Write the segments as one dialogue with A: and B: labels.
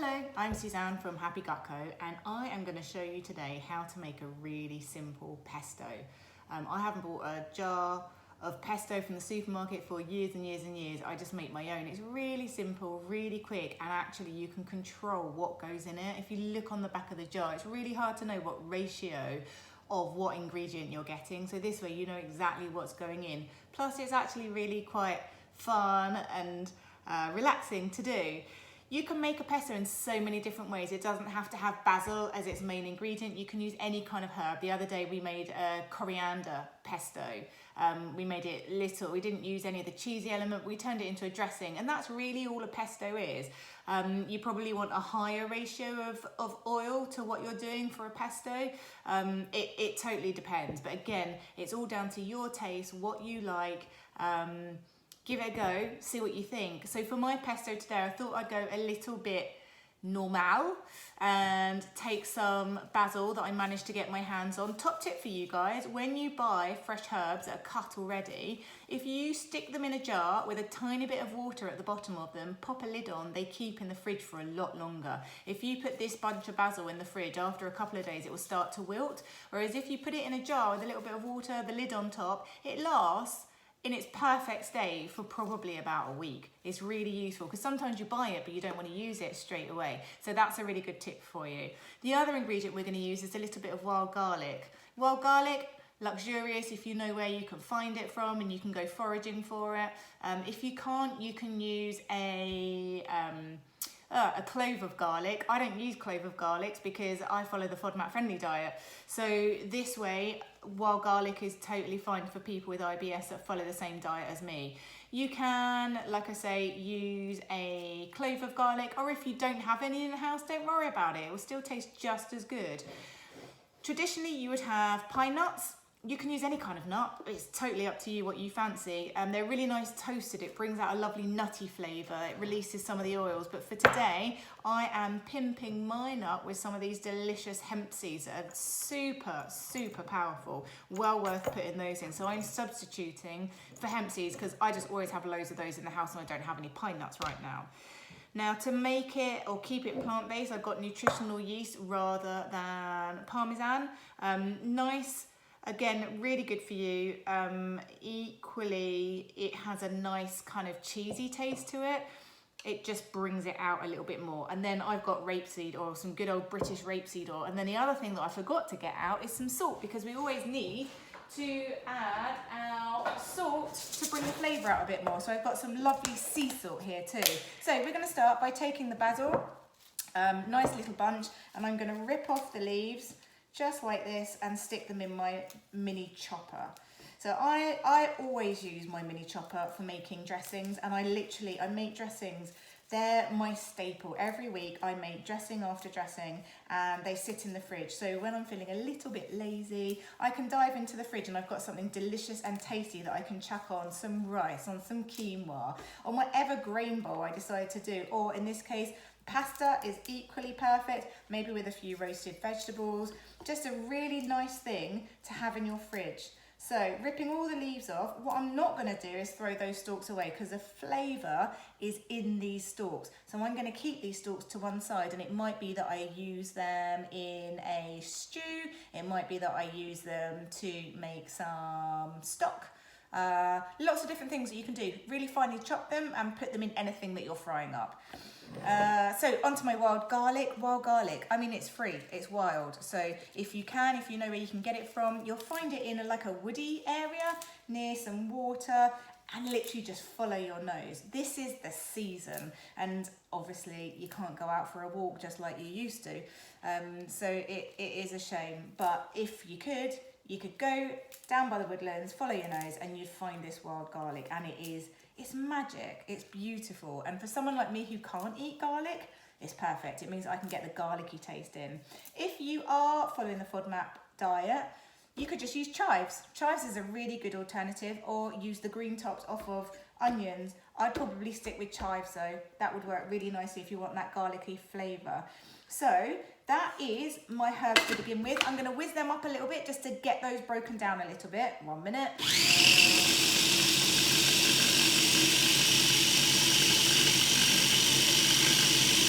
A: Hello, I'm Suzanne from Happy Gecko, and I am going to show you today how to make a really simple pesto. I haven't bought a jar of pesto from the supermarket for years and years and years. I just make my own. It's really simple, really quick, and actually you can control what goes in it. If you look on the back of the jar, it's really hard to know what ratio of what ingredient you're getting. So this way you know exactly what's going in. Plus it's actually really quite fun and relaxing to do. You can make a pesto in so many different ways. It doesn't have to have basil as its main ingredient. You can use any kind of herb. The other day we made a coriander pesto. We made it little. We didn't use any of the cheesy element. We turned it into a dressing, and that's really all a pesto is. You probably want a higher ratio of oil to what you're doing for a pesto. It totally depends. But again, it's all down to your taste, what you like. Give it a go, see what you think. So for my pesto today, I thought I'd go a little bit normal and take some basil that I managed to get my hands on. Top tip for you guys, when you buy fresh herbs that are cut already, if you stick them in a jar with a tiny bit of water at the bottom of them, pop a lid on, they keep in the fridge for a lot longer. If you put this bunch of basil in the fridge, after a couple of days it will start to wilt. Whereas if you put it in a jar with a little bit of water, the lid on top, it lasts in its perfect state for probably about a week. It's really useful because sometimes you buy it but you don't want to use it straight away. So that's a really good tip for you. The other ingredient we're going to use is a little bit of wild garlic. Wild garlic, luxurious if you know where you can find it from and you can go foraging for it. If you can't, you can use a clove of garlic. I don't use clove of garlics because I follow the FODMAP friendly diet. So this way, wild garlic is totally fine for people with IBS that follow the same diet as me. You can, like I say, use a clove of garlic, or if you don't have any in the house, don't worry about it. It will still taste just as good. Traditionally, you would have pine nuts. You can use any kind of nut. It's totally up to you what you fancy. They're really nice toasted. It brings out a lovely nutty flavour. It releases some of the oils. But for today, I am pimping mine up with some of these delicious hemp seeds that are super, super powerful. Well worth putting those in. So I'm substituting for hemp seeds because I just always have loads of those in the house and I don't have any pine nuts right now. Now to make it or keep it plant-based, I've got nutritional yeast rather than Parmesan. Nice. Again, really good for you. Equally, it has a nice kind of cheesy taste to it. It just brings it out a little bit more. And then I've got rapeseed oil, some good old British rapeseed oil. And then the other thing that I forgot to get out is some salt, because we always need to add our salt to bring the flavour out a bit more. So I've got some lovely sea salt here too. So we're going to start by taking the basil, nice little bunch, and I'm going to rip off the leaves just like this and stick them in my mini chopper. So I always use my mini chopper for making dressings, and I make dressings. They're my staple. Every week I make dressing after dressing and they sit in the fridge. So when I'm feeling a little bit lazy, I can dive into the fridge and I've got something delicious and tasty that I can chuck on some rice, on some quinoa, on whatever grain bowl I decide to do. Or in this case, pasta is equally perfect, maybe with a few roasted vegetables. Just a really nice thing to have in your fridge. So ripping all the leaves off, what I'm not going to do is throw those stalks away because the flavour is in these stalks. So I'm going to keep these stalks to one side, and it might be that I use them in a stew. It might be that I use them to make some stock. Lots of different things that you can do. Really finely chop them and put them in anything that you're frying up. So onto my wild garlic. Wild garlic, I mean, it's free, it's wild. So if you know where you can get it from, you'll find it in like a woody area near some water, and literally just follow your nose. This is the season, and obviously you can't go out for a walk just like you used to. So it is a shame, but if you could go down by the woodlands, follow your nose, and you'd find this wild garlic, and it's magic, it's beautiful. And for someone like me who can't eat garlic, it's perfect. It means I can get the garlicky taste in. If you are following the FODMAP diet, you could just use chives. Chives is a really good alternative, or use the green tops off of onions. I'd probably stick with chives though. That would work really nicely if you want that garlicky flavour. So that is my herbs to begin with. I'm going to whiz them up a little bit just to get those broken down a little bit. 1 minute.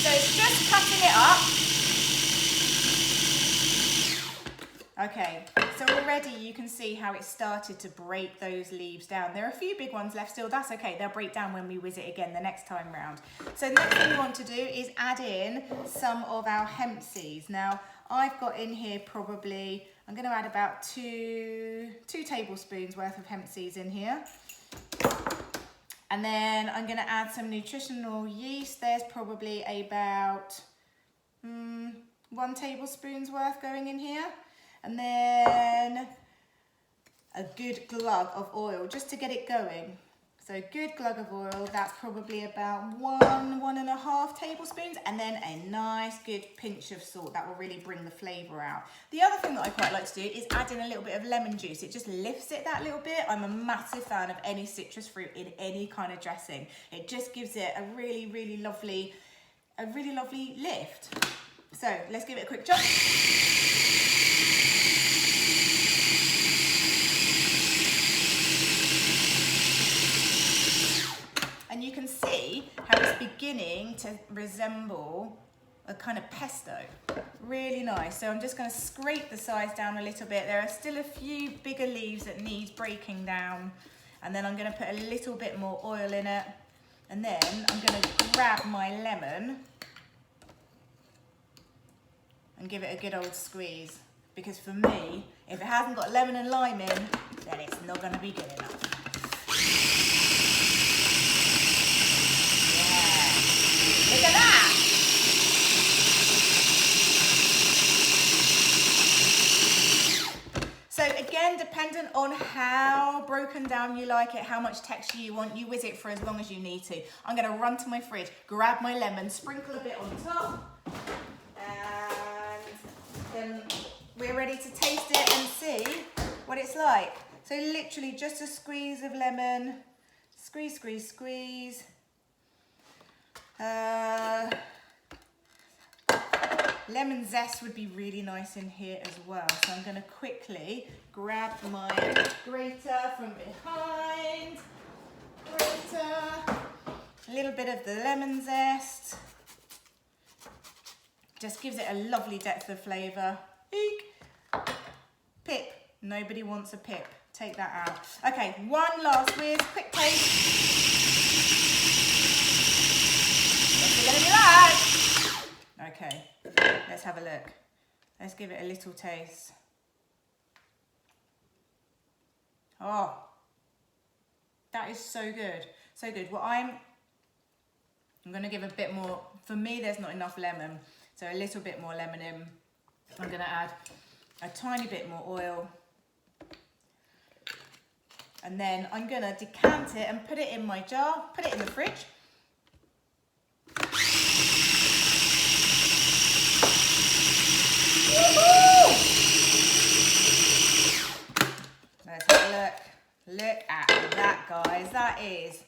A: So it's just cutting Okay, so already you can see how it started to break those leaves down. There are a few big ones left still, that's okay. They'll break down when we whiz it again the next time round. So the next thing we want to do is add in some of our hemp seeds. Now, I've got in here probably, I'm going to add about two tablespoons worth of hemp seeds in here. And then I'm going to add some nutritional yeast. There's probably about 1 tablespoon's worth going in here. And then a good glug of oil just to get it going. So good glug of oil, that's probably about 1.5 tablespoons, and then a nice good pinch of salt. That will really bring the flavour out. The other thing that I quite like to do is add in a little bit of lemon juice. It just lifts it that little bit. I'm a massive fan of any citrus fruit in any kind of dressing. It just gives it a really lovely lift. So let's give it a quick chop. And you can see how it's beginning to resemble a kind of pesto. Really nice. So I'm just going to scrape the sides down a little bit. There are still a few bigger leaves that need breaking down. And then I'm going to put a little bit more oil in it. And then I'm going to grab my lemon and give it a good old squeeze. Because for me, if it hasn't got lemon and lime in, then it's not going to be good enough. Look at that! So again, dependent on how broken down you like it, how much texture you want, you whiz it for as long as you need to. I'm going to run to my fridge, grab my lemon, sprinkle a bit on top, and then we're ready to taste it and see what it's like. So literally just a squeeze of lemon, squeeze, squeeze, squeeze. Lemon zest would be really nice in here as well. So I'm going to quickly grab my grater from behind. Grater. A little bit of the lemon zest. Just gives it a lovely depth of flavour. Eek. Pip. Nobody wants a pip. Take that out. Okay, one last whiz. Quick taste. What's it going to be like? Okay, let's have a look. Let's give it a little taste. Oh, that is so good. So good. Well, I'm going to give a bit more. For me, there's not enough lemon. So a little bit more lemon in. I'm going to add a tiny bit more oil. And then I'm going to decant it and put it in my jar, put it in the fridge. Let's have a look. Look at that, guys. That is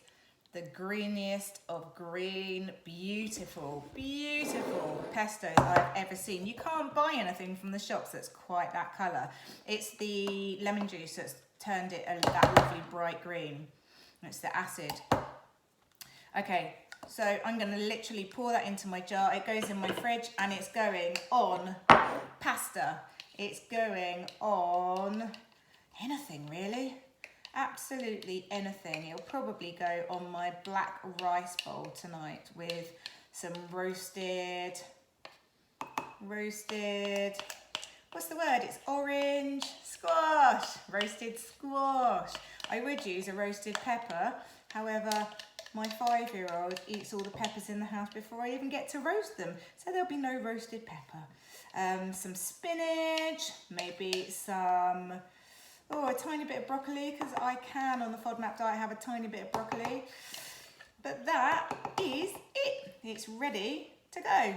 A: the greeniest of green, beautiful pesto I've ever seen. You can't buy anything from the shops that's quite that colour. It's the lemon juice that's turned it that lovely bright green. It's the acid. Okay, so I'm going to literally pour that into my jar. It goes in my fridge and it's going on pasta. It's going on anything really. Absolutely anything. It'll probably go on my black rice bowl tonight with some roasted, what's the word? It's orange squash, roasted squash. I would use a roasted pepper. However, my 5-year-old eats all the peppers in the house before I even get to roast them. So there'll be no roasted pepper. Some spinach, maybe some, a tiny bit of broccoli, because I can on the FODMAP diet have a tiny bit of broccoli. But that is it. It's ready to go.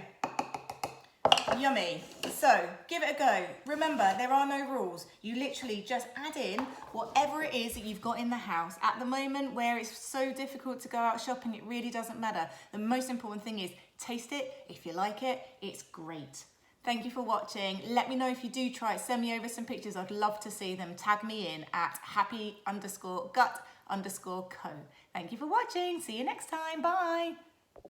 A: Yummy. So give it a go. Remember, there are no rules. You literally just add in whatever it is that you've got in the house. At the moment where it's so difficult to go out shopping, it really doesn't matter. The most important thing is taste it. If you like it, it's great. Thank you for watching. Let me know if you do try it. Send me over some pictures. I'd love to see them. Tag me in at happy_gut_co. Thank you for watching. See you next time. Bye.